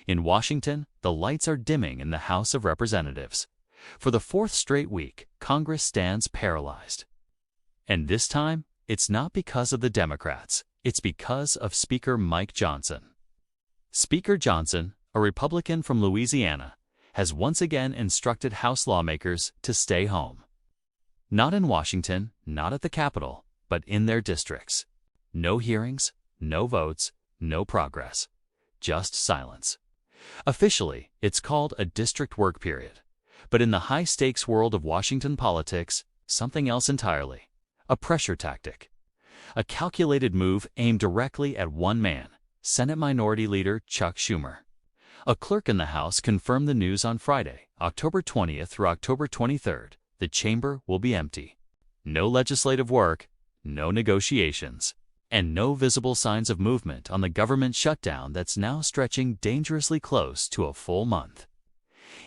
In Washington, the lights are dimming in the House of Representatives. For the fourth straight week, Congress stands paralyzed. And this time, it's not because of the Democrats. It's because of Speaker Mike Johnson. Speaker Johnson, a Republican from Louisiana, has once again instructed House lawmakers to stay home. Not in Washington, not at the Capitol, but in their districts. No hearings, no votes, no progress. Just silence. Officially, it's called a district work period. But in the high-stakes world of Washington politics, something else entirely. A pressure tactic. A calculated move aimed directly at one man, Senate Minority Leader Chuck Schumer. A clerk in the House confirmed the news on Friday, October 20th through October 23rd. The chamber will be empty. No legislative work, no negotiations, and no visible signs of movement on the government shutdown that's now stretching dangerously close to a full month.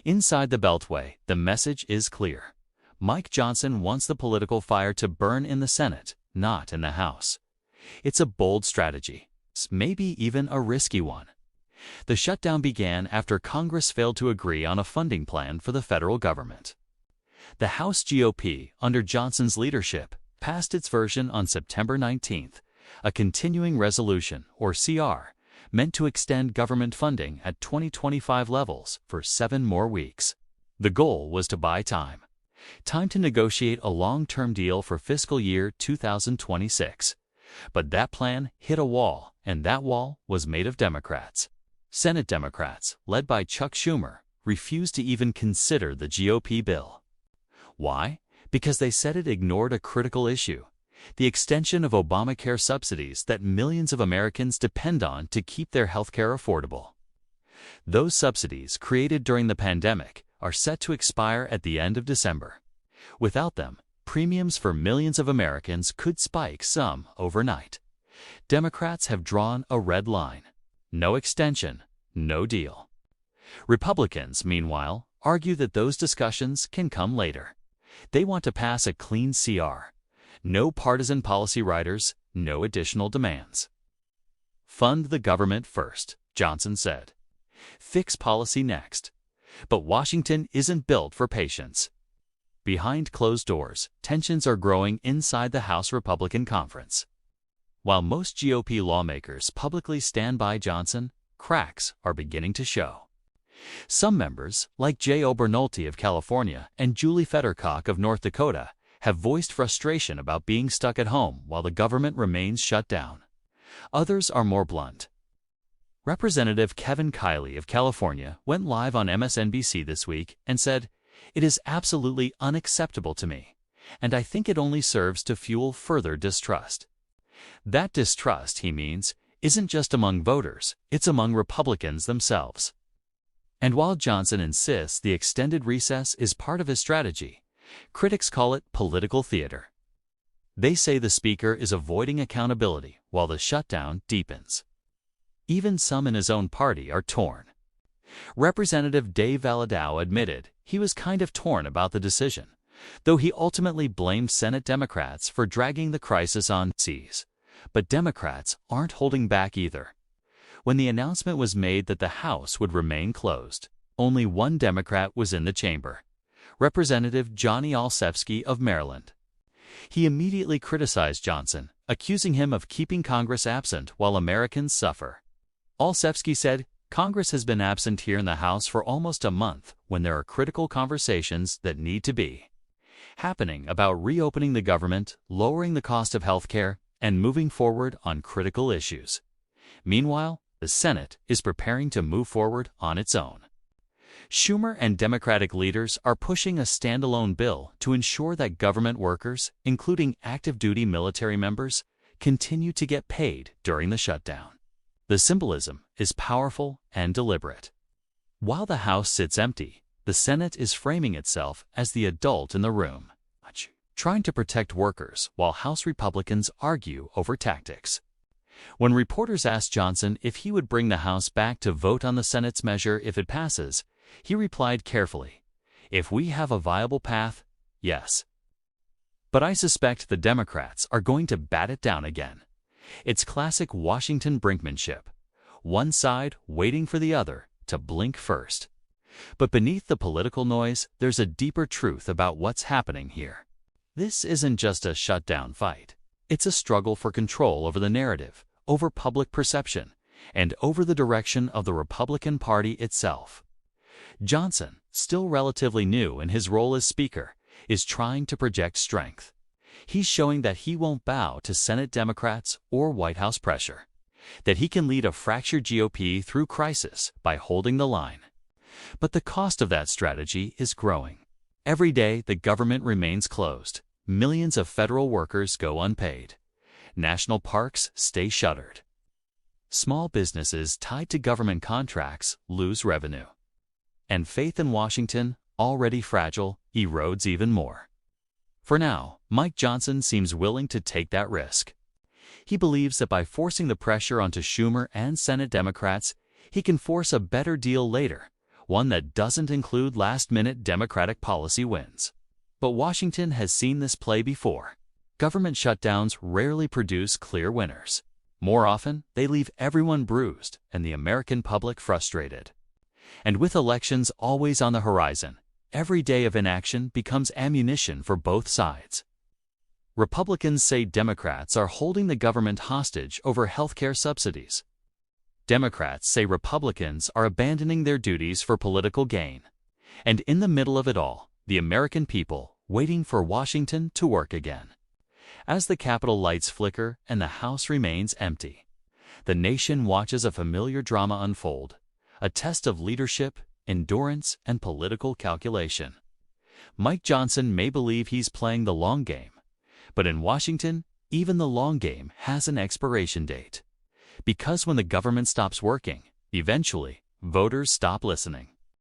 Inside the Beltway, the message is clear. Mike Johnson wants the political fire to burn in the Senate, not in the House. It's a bold strategy, maybe even a risky one. The shutdown began after Congress failed to agree on a funding plan for the federal government. The House GOP, under Johnson's leadership, passed its version on September 19th, a continuing resolution, or CR, meant to extend government funding at 2025 levels for 7 more weeks. The goal was to buy time. Time to negotiate a long-term deal for fiscal year 2026. But that plan hit a wall, and that wall was made of Democrats. Senate Democrats, led by Chuck Schumer, refused to even consider the GOP bill. Why? Because they said it ignored a critical issue: the extension of Obamacare subsidies that millions of Americans depend on to keep their health care affordable. Those subsidies, created during the pandemic, are set to expire at the end of December. Without them, premiums for millions of Americans could spike, some overnight. Democrats have drawn a red line. No extension, no deal. Republicans, meanwhile, argue that those discussions can come later. They want to pass a clean CR. No partisan policy riders, no additional demands. Fund the government first, Johnson said. Fix policy next. But Washington isn't built for patience. Behind closed doors, tensions are growing inside the House Republican Conference. While most GOP lawmakers publicly stand by Johnson, cracks are beginning to show. Some members, like Jay Obernolte of California and Julie Fettercock of North Dakota, have voiced frustration about being stuck at home while the government remains shut down. Others are more blunt. Representative Kevin Kiley of California went live on MSNBC this week and said, "It is absolutely unacceptable to me, and I think it only serves to fuel further distrust." That distrust, he means, isn't just among voters, it's among Republicans themselves. And while Johnson insists the extended recess is part of his strategy, critics call it political theater. They say the speaker is avoiding accountability while the shutdown deepens. Even some in his own party are torn. Representative Dave Valadao admitted he was kind of torn about the decision, though he ultimately blamed Senate Democrats for dragging the crisis on seas. But Democrats aren't holding back either. When the announcement was made that the House would remain closed, only one Democrat was in the chamber: Representative Johnny Olszewski of Maryland. He immediately criticized Johnson, accusing him of keeping Congress absent while Americans suffer. Olszewski said, "Congress has been absent here in the House for almost a month when there are critical conversations that need to be happening about reopening the government, lowering the cost of health care, and moving forward on critical issues." Meanwhile, the Senate is preparing to move forward on its own. Schumer and Democratic leaders are pushing a standalone bill to ensure that government workers, including active-duty military members, continue to get paid during the shutdown. The symbolism is powerful and deliberate. While the House sits empty, the Senate is framing itself as the adult in the room, trying to protect workers while House Republicans argue over tactics. When reporters asked Johnson if he would bring the House back to vote on the Senate's measure if it passes, he replied carefully, "If we have a viable path, yes. But I suspect the Democrats are going to bat it down again." It's classic Washington brinkmanship. One side waiting for the other to blink first. But beneath the political noise, there's a deeper truth about what's happening here. This isn't just a shutdown fight. It's a struggle for control over the narrative, over public perception, and over the direction of the Republican Party itself. Johnson, still relatively new in his role as Speaker, is trying to project strength. He's showing that he won't bow to Senate Democrats or White House pressure, that he can lead a fractured GOP through crisis by holding the line. But the cost of that strategy is growing. Every day, the government remains closed. Millions of federal workers go unpaid. National parks stay shuttered. Small businesses tied to government contracts lose revenue. And faith in Washington, already fragile, erodes even more. For now, Mike Johnson seems willing to take that risk. He believes that by forcing the pressure onto Schumer and Senate Democrats, he can force a better deal later, one that doesn't include last-minute Democratic policy wins. But Washington has seen this play before. Government shutdowns rarely produce clear winners. More often, they leave everyone bruised and the American public frustrated. And with elections always on the horizon, every day of inaction becomes ammunition for both sides. Republicans say Democrats are holding the government hostage over healthcare subsidies. Democrats say Republicans are abandoning their duties for political gain. And in the middle of it all, the American people waiting for Washington to work again. As the Capitol lights flicker and the House remains empty, the nation watches a familiar drama unfold, a test of leadership, endurance, and political calculation. Mike Johnson may believe he's playing the long game, but in Washington, even the long game has an expiration date. Because when the government stops working, eventually, voters stop listening.